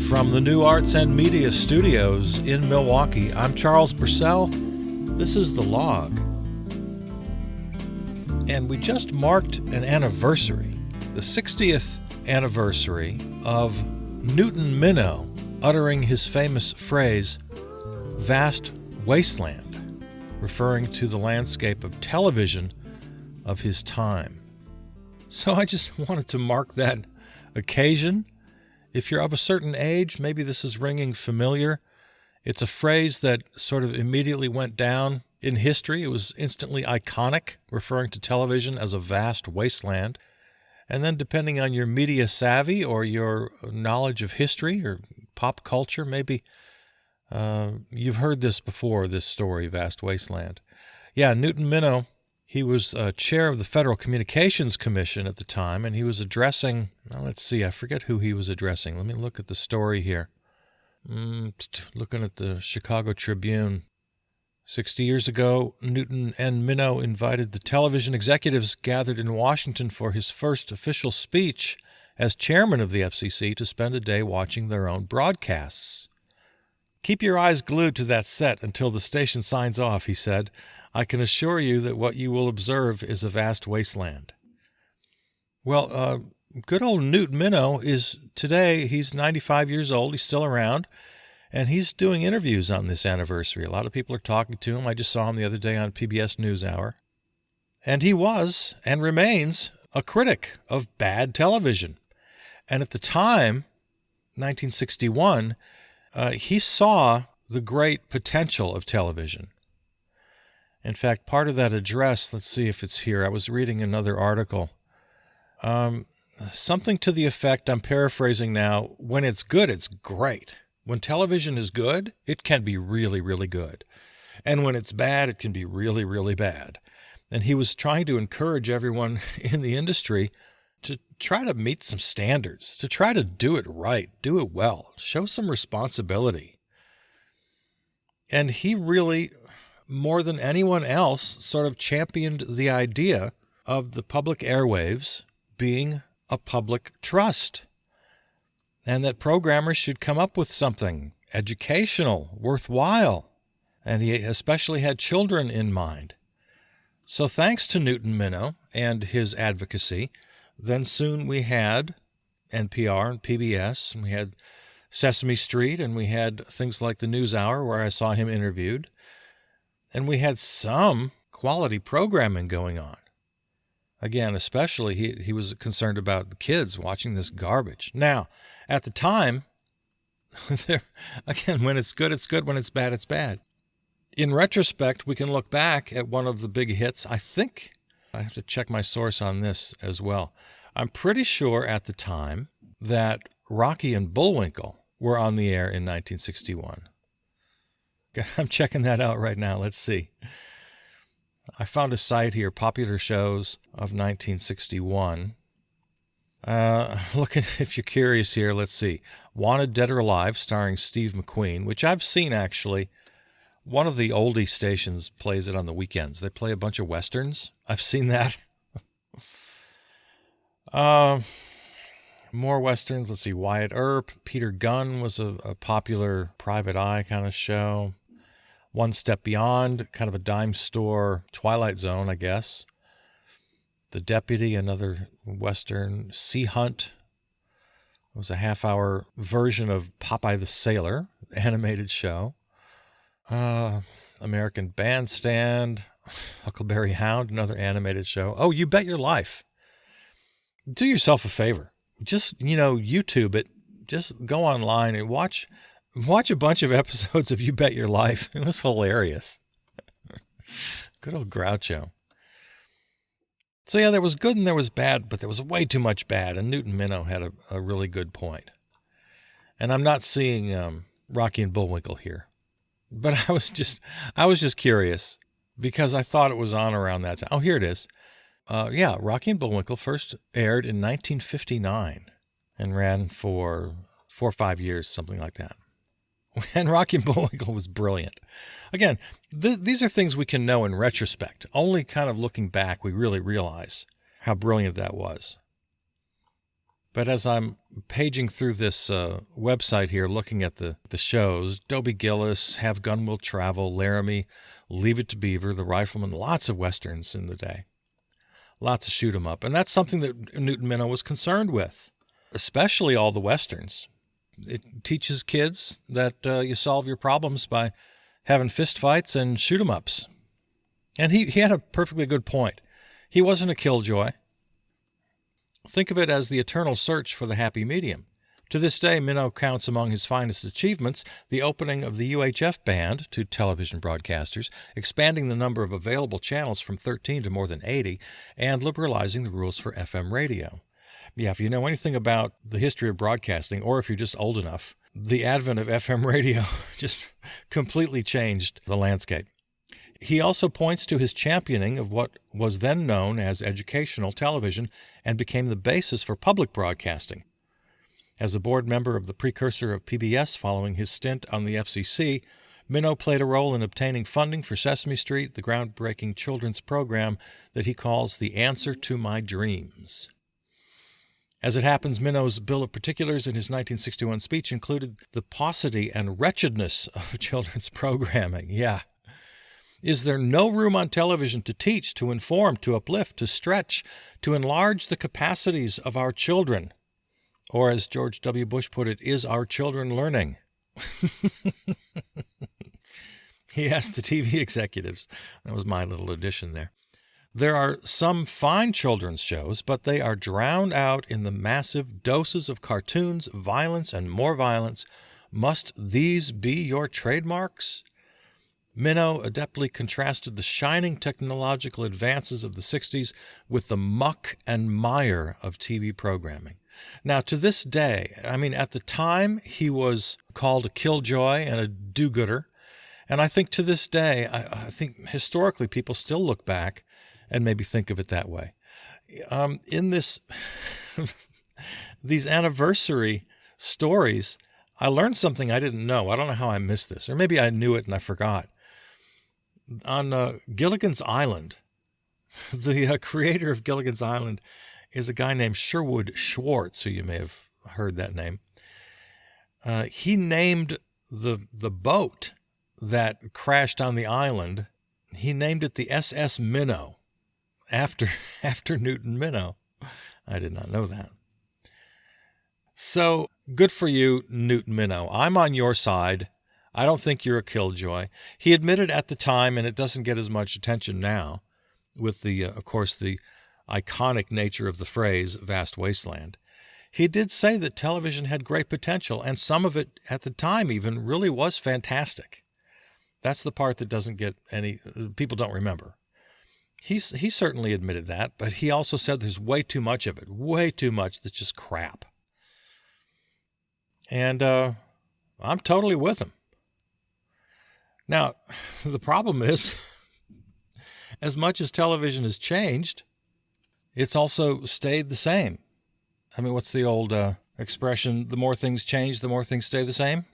From the New Arts and Media Studios in Milwaukee, I'm Charles Purcell. This is The Log. And we just marked an anniversary, the 60th anniversary of Newton Minow uttering his famous phrase, "vast wasteland," referring to the landscape of television of his time. So I just wanted to mark that occasion. If you're of a certain age, maybe this is ringing familiar. It's a phrase that sort of immediately went down in history. It was instantly iconic, referring to television as a vast wasteland. And then depending on your media savvy or your knowledge of history or pop culture, maybe you've heard this before, this story, Vast Wasteland. Yeah, Newton Minow, he was chair of the Federal Communications Commission at the time, and he was addressing, let's see, I forget who he was addressing. Let me look at the story here. Looking at the Chicago Tribune. 60 years ago, Newton and Minow invited the television executives gathered in Washington for his first official speech as chairman of the FCC to spend a day watching their own broadcasts. "Keep your eyes glued to that set until the station signs off," he said. "I can assure you that what you will observe is a vast wasteland." Well, good old Newt Minow is today, he's 95 years old, he's still around, and he's doing interviews on this anniversary. A lot of people are talking to him. I just saw him the other day on PBS NewsHour. And he was, and remains, a critic of bad television. And at the time, 1961, he saw the great potential of television. In fact, part of that address, let's see if it's here. I was reading another article. Something to the effect, I'm paraphrasing now, when it's good, it's great. When television is good, it can be really, really good. And when it's bad, it can be really, really bad. And he was trying to encourage everyone in the industry to try to meet some standards, to try to do it right, do it well, show some responsibility. And he really, more than anyone else, sort of championed the idea of the public airwaves being a public trust, and that programmers should come up with something educational, worthwhile, and he especially had children in mind. So thanks to Newton Minow and his advocacy, then soon we had NPR and PBS, and we had Sesame Street, and we had things like the NewsHour where I saw him interviewed, and we had some quality programming going on. Again, especially he was concerned about the kids watching this garbage. Now, at the time, again, when it's good, it's good. When it's bad, it's bad. In retrospect, we can look back at one of the big hits. I think I have to check my source on this as well. I'm pretty sure at the time that Rocky and Bullwinkle were on the air in 1961. I'm checking that out right now. Let's see. I found a site here, Popular Shows of 1961. Looking, if you're curious here, let's see. Wanted Dead or Alive, starring Steve McQueen, which I've seen actually. One of the oldie stations plays it on the weekends. They play a bunch of westerns. I've seen that. More westerns. Let's see. Wyatt Earp. Peter Gunn was a popular Private Eye kind of show. One Step Beyond, kind of a dime store, Twilight Zone, I guess. The Deputy, another Western. Sea Hunt was a half-hour version of Popeye the Sailor, animated show. American Bandstand, Huckleberry Hound, another animated show. Oh, You Bet Your Life. Do yourself a favor. Just, YouTube it. Just go online and watch a bunch of episodes of You Bet Your Life. It was hilarious. Good old Groucho. So yeah, there was good and there was bad, but there was way too much bad, and Newton Minow had a really good point. And I'm not seeing Rocky and Bullwinkle here. But I was just curious because I thought it was on around that time. Oh, here it is. Rocky and Bullwinkle first aired in 1959 and ran for 4 or 5 years, something like that. And Rocky and Bullwinkle was brilliant. Again, these are things we can know in retrospect. Only kind of looking back, we really realize how brilliant that was. But as I'm paging through this website here, looking at the shows, Dobie Gillis, Have Gun Will Travel, Laramie, Leave It to Beaver, The Rifleman, lots of Westerns in the day. Lots of shoot 'em up. And that's something that Newton Minow was concerned with, especially all the Westerns. It teaches kids that you solve your problems by having fist fights and shoot 'em ups. And he had a perfectly good point. He wasn't a killjoy. Think of it as the eternal search for the happy medium. To this day, Minow counts among his finest achievements the opening of the UHF band to television broadcasters, expanding the number of available channels from 13 to more than 80, and liberalizing the rules for FM radio. Yeah, if you know anything about the history of broadcasting, or if you're just old enough, the advent of FM radio just completely changed the landscape. He also points to his championing of what was then known as educational television and became the basis for public broadcasting. As a board member of the precursor of PBS following his stint on the FCC, Minow played a role in obtaining funding for Sesame Street, the groundbreaking children's program that he calls The Answer to My Dreams. As it happens, Minow's bill of particulars in his 1961 speech included the paucity and wretchedness of children's programming. Yeah. Is there no room on television to teach, to inform, to uplift, to stretch, to enlarge the capacities of our children? Or as George W. Bush put it, is our children learning? He asked the TV executives. That was my little addition there. There are some fine children's shows, but they are drowned out in the massive doses of cartoons, violence, and more violence. Must these be your trademarks? Minow adeptly contrasted the shining technological advances of the 60s with the muck and mire of TV programming. Now, to this day, at the time, he was called a killjoy and a do-gooder. And I think to this day, I think historically people still look back and maybe think of it that way. In these anniversary stories, I learned something I didn't know. I don't know how I missed this, or maybe I knew it and I forgot. On Gilligan's Island, the creator of Gilligan's Island is a guy named Sherwood Schwartz, who you may have heard that name. He named the boat that crashed on the island, he named it the SS Minnow, after Newton Minow. I did not know that. So, good for you, Newton Minow. I'm on your side. I don't think you're a killjoy. He admitted at the time, and it doesn't get as much attention now, with of course, the iconic nature of the phrase, vast wasteland. He did say that television had great potential, and some of it, at the time even, really was fantastic. That's the part that doesn't get people don't remember. He certainly admitted that, but he also said there's way too much of it, way too much that's just crap. And I'm totally with him. Now, the problem is, as much as television has changed, it's also stayed the same. What's the old expression, the more things change, the more things stay the same?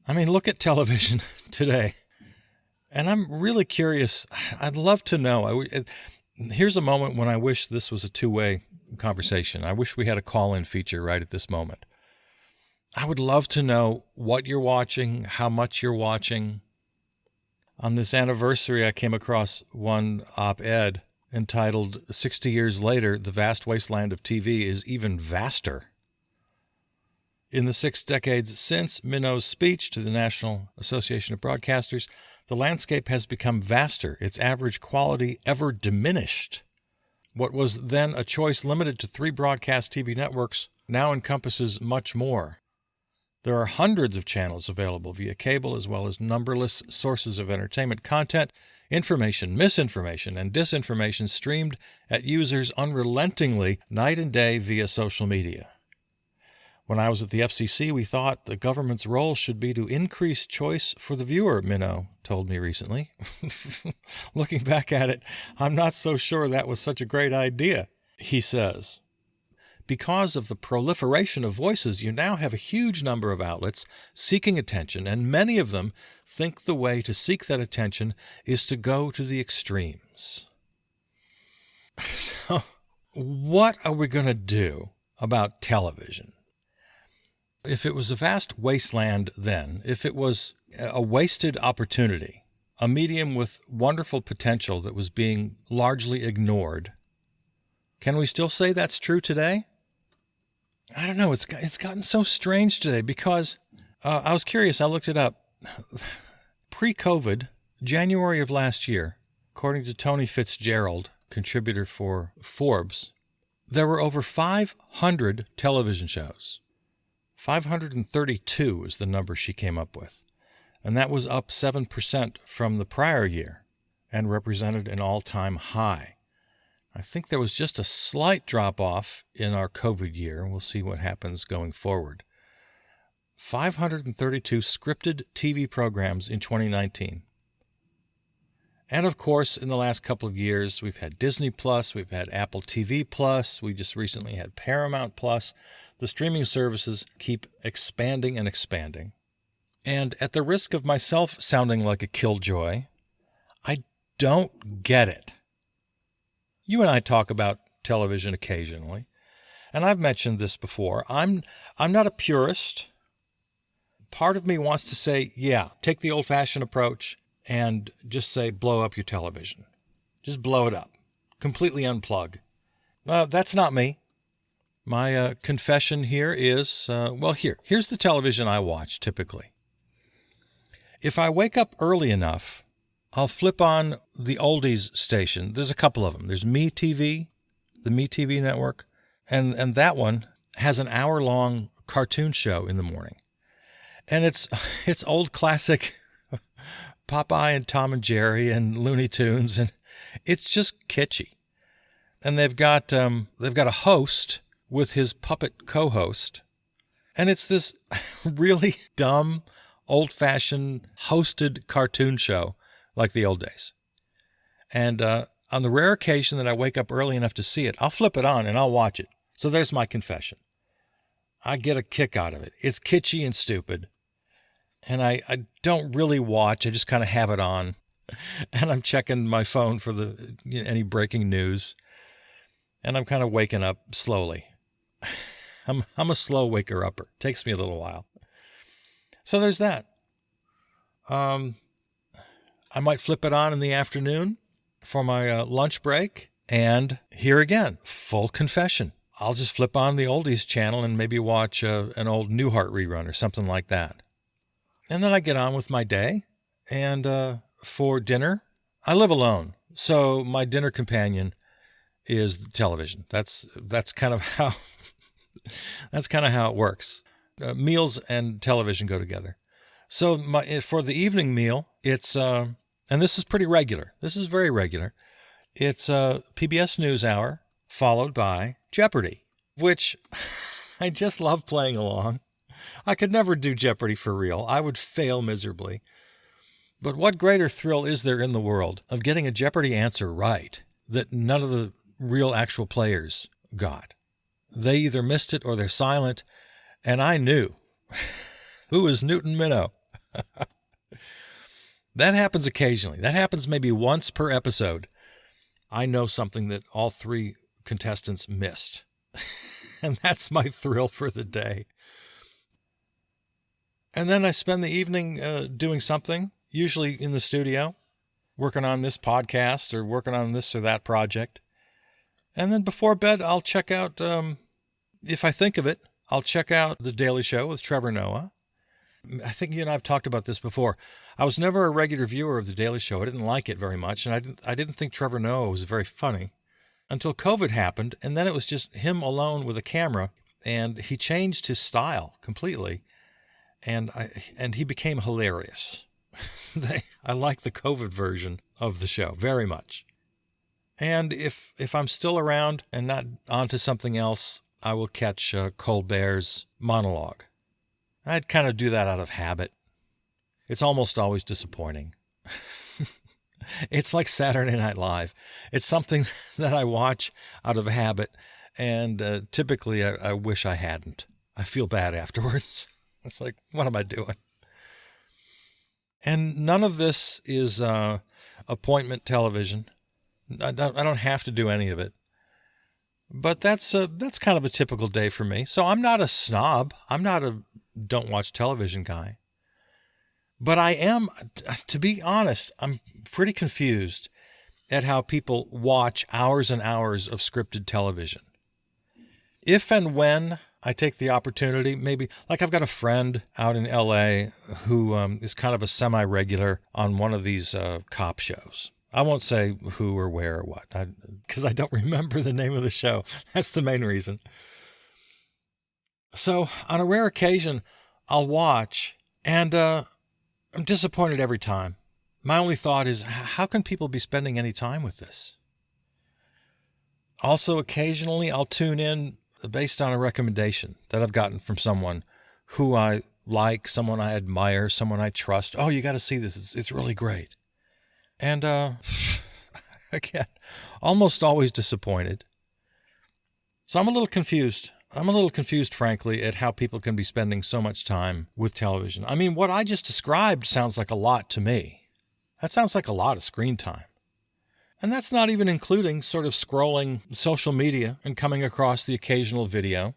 Look at television today. And I'm really curious. I'd love to know. Here's a moment when I wish this was a two-way conversation. I wish we had a call-in feature right at this moment. I would love to know what you're watching, how much you're watching. On this anniversary, I came across one op-ed entitled, 60 Years Later, the Vast Wasteland of TV is Even Vaster. In the 6 decades since Minow's speech to the National Association of Broadcasters, the landscape has become vaster, its average quality ever diminished. What was then a choice limited to 3 broadcast TV networks now encompasses much more. There are hundreds of channels available via cable, as well as numberless sources of entertainment content, information, misinformation, and disinformation streamed at users unrelentingly night and day via social media. When I was at the FCC, we thought the government's role should be to increase choice for the viewer, Minow told me recently. Looking back at it, I'm not so sure that was such a great idea, he says. because of the proliferation of voices, you now have a huge number of outlets seeking attention, and many of them think the way to seek that attention is to go to the extremes. So, what are we going to do about television? If it was a vast wasteland then, if it was a wasted opportunity, a medium with wonderful potential that was being largely ignored, can we still say that's true today? I don't know. It's gotten so strange today because I was curious. I looked it up. Pre-COVID, January of last year, according to Tony Fitzgerald, contributor for Forbes, there were over 500 television shows. 532 is the number she came up with. And that was up 7% from the prior year and represented an all-time high. I think there was just a slight drop-off in our COVID year. We'll see what happens going forward. 532 scripted TV programs in 2019. And of course, in the last couple of years, we've had Disney Plus, we've had Apple TV Plus, we just recently had Paramount Plus. The streaming services keep expanding and expanding. And at the risk of myself sounding like a killjoy, I don't get it. You and I talk about television occasionally, and I've mentioned this before. I'm not a purist. Part of me wants to say, yeah, take the old-fashioned approach and just say, blow up your television. Just blow it up. Completely unplug. That's not me. My confession here is, here's the television I watch typically. If I wake up early enough, I'll flip on the oldies station. There's a couple of them. There's MeTV, the MeTV network, and that one has an hour-long cartoon show in the morning. And it's old classic Popeye and Tom and Jerry and Looney Tunes, and it's just kitschy. And they've got a host with his puppet co-host, and it's this really dumb, old-fashioned hosted cartoon show like the old days. And on the rare occasion that I wake up early enough to see it, I'll flip it on and I'll watch it. So there's my confession. I get a kick out of it. It's kitschy and stupid. And I don't really watch. I just kind of have it on. And I'm checking my phone for any breaking news. And I'm kind of waking up slowly. I'm a slow waker-upper. Takes me a little while. So there's that. I might flip it on in the afternoon for my lunch break. And here again, full confession. I'll just flip on the oldies channel and maybe watch an old Newhart rerun or something like that. And then I get on with my day. And for dinner, I live alone. So my dinner companion is the television. That's kind of how it works. Meals and television go together. So for the evening meal, it's and this is pretty regular. This is very regular. It's PBS NewsHour followed by Jeopardy, which I just love playing along. I could never do Jeopardy for real. I would fail miserably. But what greater thrill is there in the world of getting a Jeopardy answer right that none of the real actual players got? They either missed it or they're silent, and I knew. Who is Newton Minnow? That happens occasionally. That happens maybe once per episode. I know something that all three contestants missed. And that's my thrill for the day. And then I spend the evening doing something, usually in the studio, working on this podcast or working on this or that project. And then before bed, I'll check out, if I think of it, I'll check out The Daily Show with Trevor Noah. I think you and I have talked about this before. I was never a regular viewer of The Daily Show. I didn't like it very much, and I didn't think Trevor Noah was very funny until COVID happened, and then it was just him alone with a camera, and he changed his style completely, and he became hilarious. I like the COVID version of the show very much. And if I'm still around and not onto something else, I will catch Colbert's monologue. I'd kind of do that out of habit. It's almost always disappointing. It's like Saturday Night Live. It's something that I watch out of habit, And typically, I wish I hadn't. I feel bad afterwards. It's like, what am I doing? And none of this is appointment television. I don't have to do any of it. But that's kind of a typical day for me. So I'm not a snob. I'm not a don't watch television guy. But I am, to be honest, I'm pretty confused at how people watch hours and hours of scripted television. If and when I take the opportunity, maybe, like I've got a friend out in LA who is kind of a semi-regular on one of these cop shows. I won't say who or where or what, because I don't remember the name of the show. That's the main reason. So on a rare occasion, I'll watch, and I'm disappointed every time. My only thought is, how can people be spending any time with this? Also, occasionally, I'll tune in based on a recommendation that I've gotten from someone who I like, someone I admire, someone I trust. Oh, you got to see this. It's really great. And again, almost always disappointed. So I'm a little confused. I'm a little confused, frankly, at how people can be spending so much time with television. I mean, what I just described sounds like a lot to me. That sounds like a lot of screen time. And that's not even including sort of scrolling social media and coming across the occasional video,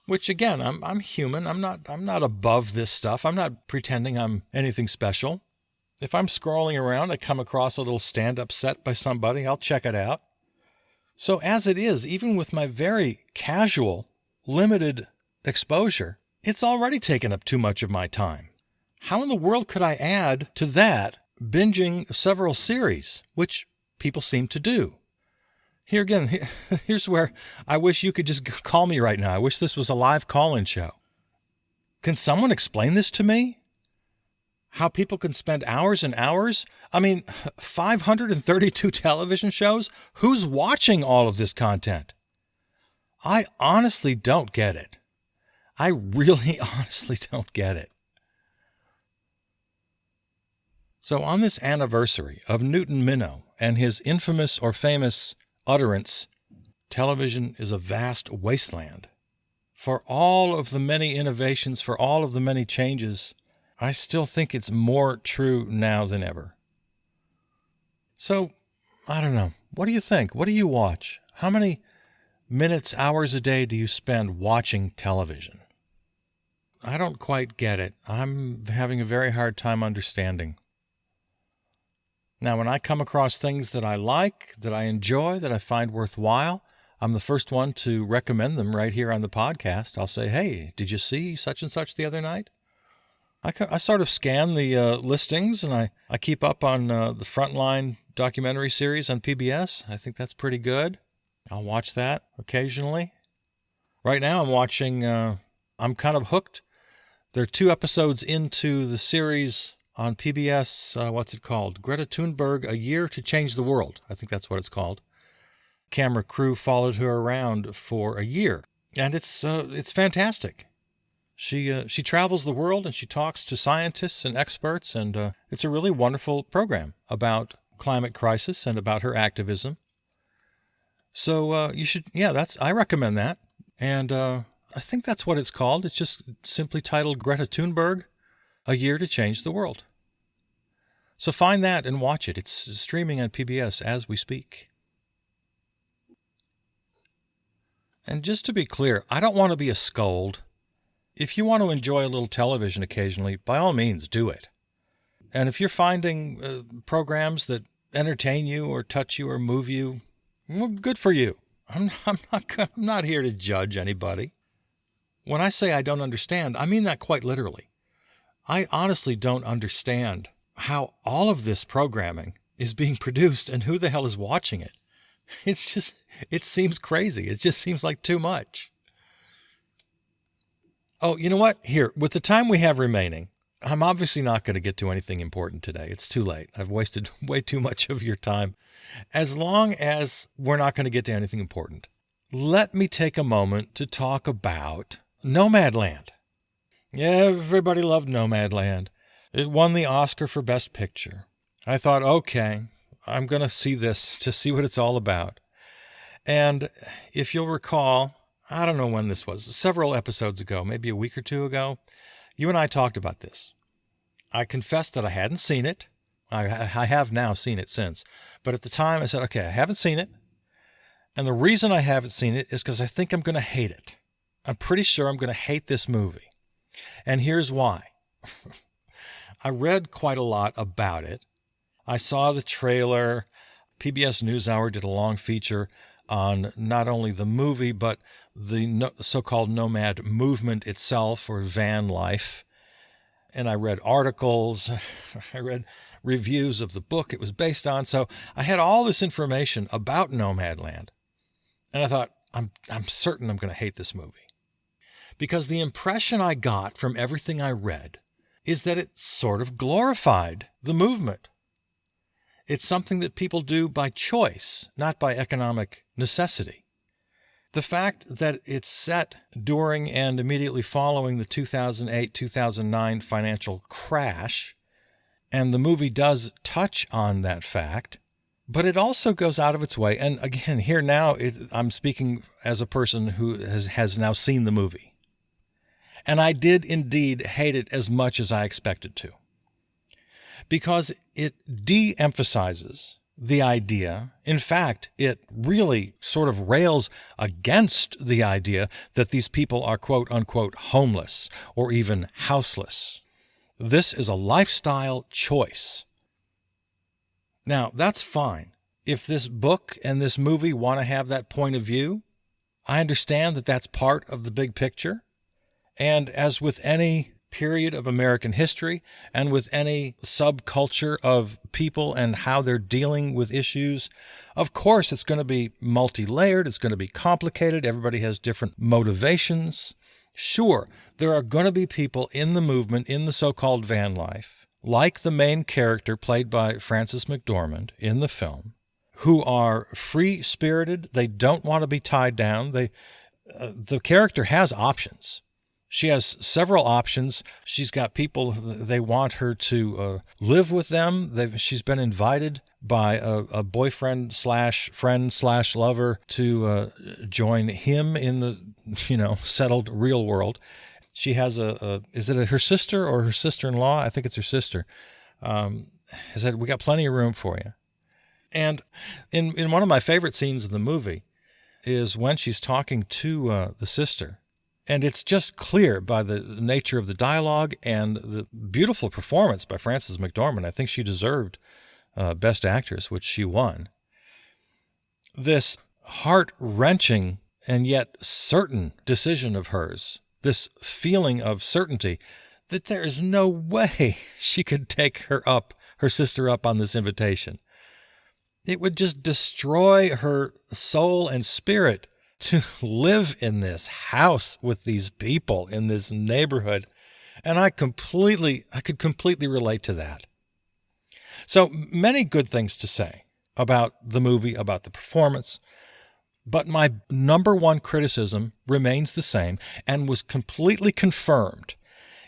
which again, I'm human. I'm not above this stuff. I'm not pretending I'm anything special. If I'm scrolling around, I come across a little stand-up set by somebody, I'll check it out. So as it is, even with my very casual, limited exposure, it's already taken up too much of my time. How in the world could I add to that binging several series, which people seem to do? Here again, here's where I wish you could just call me right now. I wish this was a live call-in show. Can someone explain this to me? How people can spend hours and hours? I mean, 532 television shows? Who's watching all of this content? I honestly don't get it. I really honestly don't get it. So on this anniversary of Newton Minow and his infamous or famous utterance, television is a vast wasteland. For all of the many innovations, for all of the many changes, I still think it's more true now than ever. So, I don't know. What do you think? What do you watch? How many minutes, hours a day do you spend watching television? I don't quite get it. I'm having a very hard time understanding. Now, when I come across things that I like, that I enjoy, that I find worthwhile, I'm the first one to recommend them right here on the podcast. I'll say, hey, did you see such and such the other night? I sort of scan the listings, and I keep up on the Frontline documentary series on PBS. I think that's pretty good. I'll watch that occasionally. Right now I'm watching, I'm kind of hooked. There are 2 episodes into the series on PBS, what's it called? Greta Thunberg, A Year to Change the World. I think that's what it's called. Camera crew followed her around for a year, and it's fantastic. She travels the world and she talks to scientists and experts, and it's a really wonderful program about climate crisis and about her activism. So you should, I recommend that. And I think that's what it's called. It's just simply titled Greta Thunberg, A Year to Change the World. So find that and watch it. It's streaming on PBS as we speak. And just to be clear, I don't want to be a scold. If you want to enjoy a little television occasionally, by all means, do it. And if you're finding programs that entertain you or touch you or move you, well, good for you. I'm not here to judge anybody. When I say I don't understand, I mean that quite literally. I honestly don't understand how all of this programming is being produced and who the hell is watching it. It seems crazy. It just seems like too much. Oh, you know what? Here, with the time we have remaining, I'm obviously not going to get to anything important today. It's too late. I've wasted way too much of your time. As long as we're not going to get to anything important, let me take a moment to talk about Nomadland. Yeah, everybody loved Nomadland. It won the Oscar for Best Picture. I thought, okay, I'm going to see this to see what it's all about. And if you'll recall, I don't know when this was, several episodes ago, maybe a week or two ago, you and I talked about this. I confessed that I hadn't seen it. I have now seen it since. But at the time I said, okay, I haven't seen it. And the reason I haven't seen it is because I think I'm going to hate it. I'm pretty sure I'm going to hate this movie. And here's why. I read quite a lot about it. I saw the trailer. PBS NewsHour did a long feature on not only the movie, but the so-called nomad movement itself, or van life. And I read articles. I read reviews of the book it was based on. So I had all this information about Nomadland. And I thought, I'm certain I'm going to hate this movie. Because the impression I got from everything I read is that it sort of glorified the movement. It's something that people do by choice, not by economic necessity. The fact that it's set during and immediately following the 2008-2009 financial crash, and the movie does touch on that fact, but it also goes out of its way. And again, here now, I'm speaking as a person who has now seen the movie. And I did indeed hate it as much as I expected to. Because it de-emphasizes the idea. In fact, it really sort of rails against the idea that these people are quote-unquote homeless or even houseless. This is a lifestyle choice. Now, that's fine. If this book and this movie want to have that point of view, I understand that that's part of the big picture. And as with any period of American history and with any subculture of people and how they're dealing with issues, of course it's going to be multi-layered, it's going to be complicated, everybody has different motivations. Sure, there are going to be people in the movement, in the so-called van life, like the main character played by Frances McDormand in the film, who are free-spirited, they don't want to be tied down, the character has options. She has several options. She's got people, they want her to live with them. She's been invited by a boyfriend slash friend slash lover to join him in the, settled real world. She has is it her sister or her sister-in-law? I think it's her sister. Said, we got plenty of room for you. And in one of my favorite scenes of the movie is when she's talking to the sister. And it's just clear by the nature of the dialogue and the beautiful performance by Frances McDormand. I think she deserved Best Actress, which she won. This heart-wrenching and yet certain decision of hers, this feeling of certainty that there is no way she could take her sister up on this invitation. It would just destroy her soul and spirit to live in this house with these people in this neighborhood. And I could completely relate to that. So many good things to say about the movie, about the performance, but my number one criticism remains the same and was completely confirmed.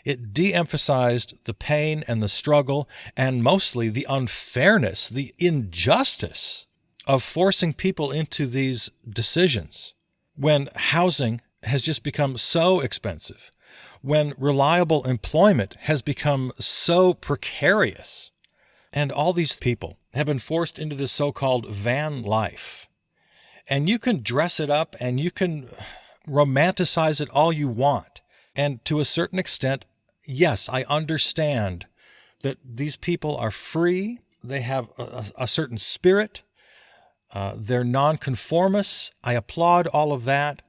It de-emphasized the pain and the struggle and mostly the unfairness, the injustice of forcing people into these decisions when housing has just become so expensive, when reliable employment has become so precarious, and all these people have been forced into this so-called van life. And you can dress it up and you can romanticize it all you want. And to a certain extent, yes, I understand that these people are free, they have a certain spirit, they're nonconformists. I applaud all of that.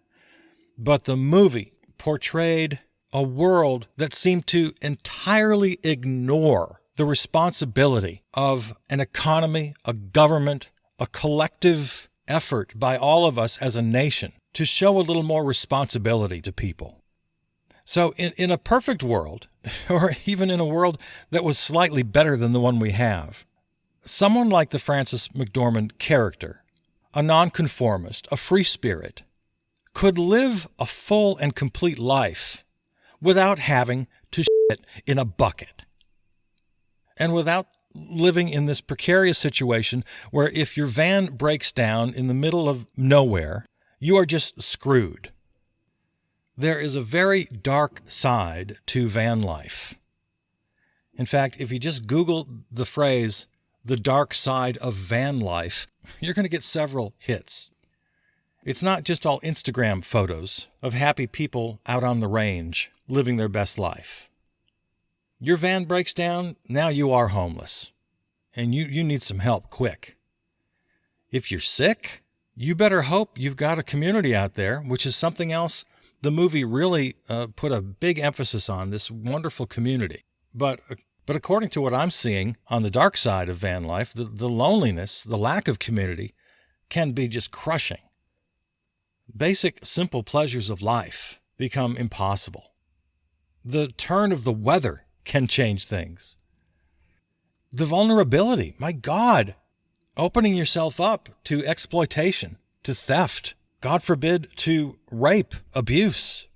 But the movie portrayed a world that seemed to entirely ignore the responsibility of an economy, a government, a collective effort by all of us as a nation to show a little more responsibility to people. So in a perfect world, or even in a world that was slightly better than the one we have, someone like the Frances McDormand character, a nonconformist, a free spirit, could live a full and complete life without having to shit in a bucket and without living in this precarious situation where if your van breaks down in the middle of nowhere, you are just screwed. There is a very dark side to van life. In fact, if you just Google the phrase, the dark side of van life, you're going to get several hits. It's not just all Instagram photos of happy people out on the range living their best life. Your van breaks down, now you are homeless, and you need some help quick. If you're sick, you better hope you've got a community out there, which is something else the movie really put a big emphasis on, this wonderful community. But according to what I'm seeing on the dark side of van life, the loneliness, the lack of community can be just crushing. Basic, simple pleasures of life become impossible. The turn of the weather can change things. The vulnerability, my God, opening yourself up to exploitation, to theft, God forbid, to rape, abuse.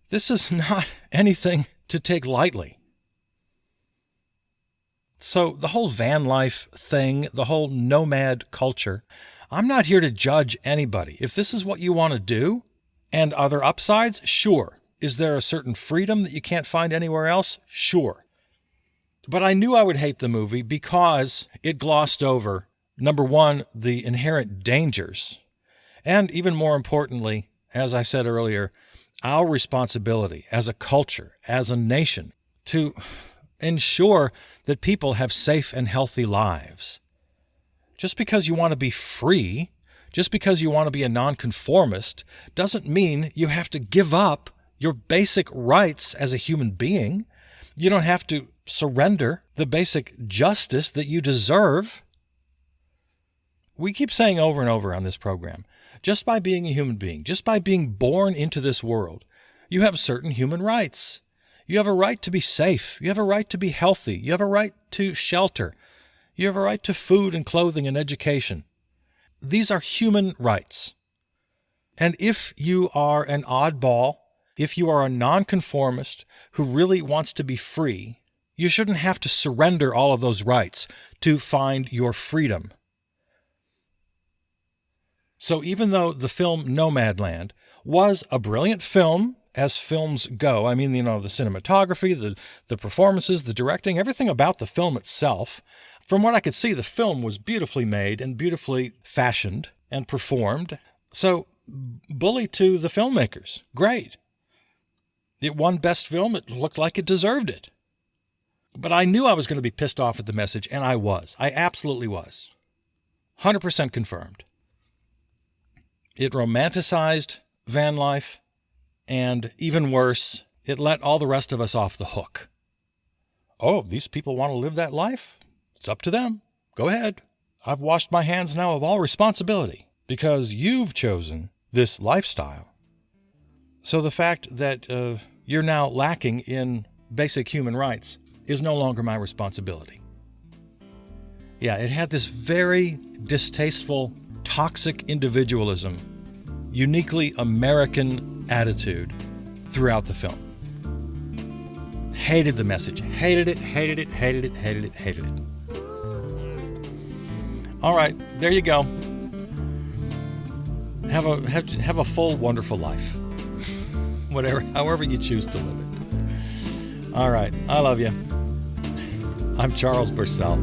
This is not anything to take lightly. So the whole van life thing, the whole nomad culture, I'm not here to judge anybody. If this is what you want to do, and are there upsides? Sure. Is there a certain freedom that you can't find anywhere else? Sure. But I knew I would hate the movie because it glossed over, number one, the inherent dangers, and even more importantly, as I said earlier, our responsibility as a culture, as a nation, to ensure that people have safe and healthy lives. Just because you want to be free, just because you want to be a nonconformist, doesn't mean you have to give up your basic rights as a human being. You don't have to surrender the basic justice that you deserve. We keep saying over and over on this program, just by being a human being, just by being born into this world, you have certain human rights. You have a right to be safe. You have a right to be healthy. You have a right to shelter. You have a right to food and clothing and education. These are human rights. And if you are an oddball, if you are a nonconformist who really wants to be free, you shouldn't have to surrender all of those rights to find your freedom. So even though the film Nomadland was a brilliant film, as films go, I mean, the cinematography, the performances, the directing, everything about the film itself, from what I could see, the film was beautifully made and beautifully fashioned and performed. So, bully to the filmmakers. Great. It won Best Film. It looked like it deserved it. But I knew I was going to be pissed off at the message, and I was. I absolutely was. 100% confirmed. It romanticized van life, and even worse, it let all the rest of us off the hook. Oh, these people want to live that life? It's up to them. Go ahead. I've washed my hands now of all responsibility because you've chosen this lifestyle. So the fact that you're now lacking in basic human rights is no longer my responsibility. Yeah, it had this very distasteful, toxic individualism, uniquely American attitude throughout the film. Hated the message. Hated it, hated it, hated it, hated it, hated it. All right, there you go. Have a full, wonderful life. However you choose to live it. All right, I love you. I'm Charles Purcell.